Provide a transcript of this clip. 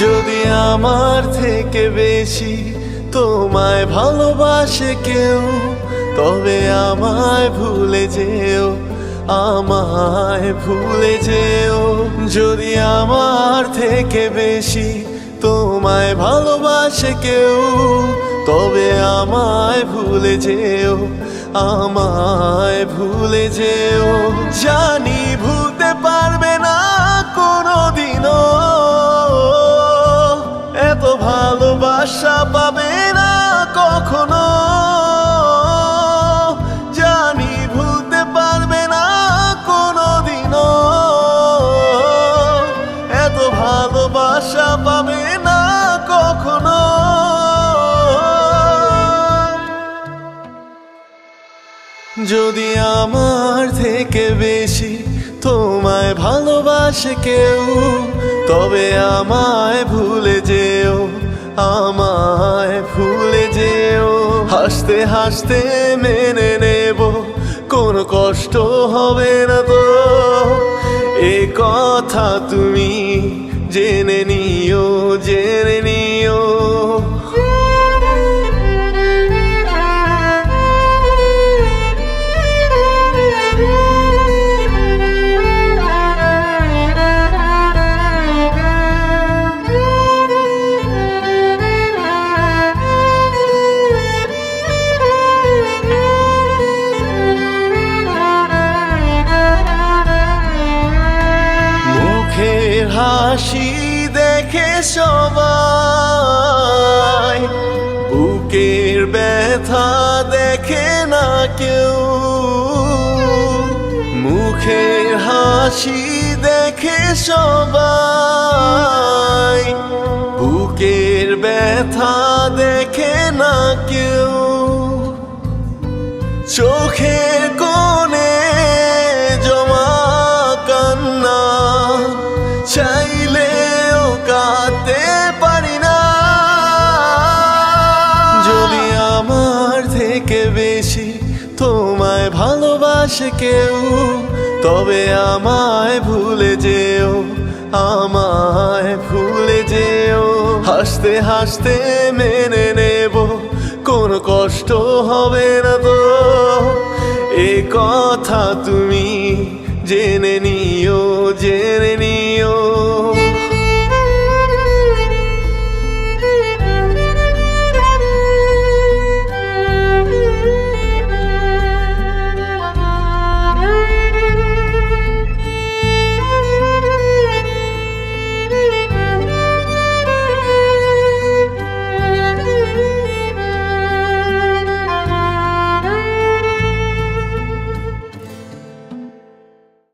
যদি আমার থেকে বেশি তোমায় ভালোবাসে কেউ, তবে আমায় ভুলে যেও, আমায় ভুলে যেও। যদি আমার থেকে বেশি তোমায় ভালোবাসে কেউ, তবে আমায় ভুলে যেও, আমায় ভুলে যেও। জানি ভুলতে পারবে না কোনোদিনও, এত ভালোবাসা পাবে না কখনো। জানি ভুলতে পারবে না কোনোদিনও, এত ভালোবাসা পাবে না কখনো। যদি আমার থেকে বেশি তোমায় ভালোবাসে কেউ, তবে আমায় ভুলে যেও, আমায় ভুলে যেও। হাসতে হাসতে মেনে নেব, কোনো কষ্ট হবে না তো, এ কথা তুমি জেনে নিও, জেনে নিও। হাসি দেখে সবাই, বুকের ব্যথা দেখে না কেউ। মুখের হাসি দেখে সবাই, বুকের ব্যথা দেখে না কেউ। চোখের কোণে জমা কান্না চাইলেও কাঁদতে পারি না। যদি আমার থেকে বেশি তোমায় ভালোবাসে কেউ, তবে আমায় ভুলে যেও, আমায় ভুলে যেও। হাসতে হাসতে মেনে নেব, কোনো কষ্ট হবে না তো, এ কথা তুমি জেনে নিও, জেনে নিও।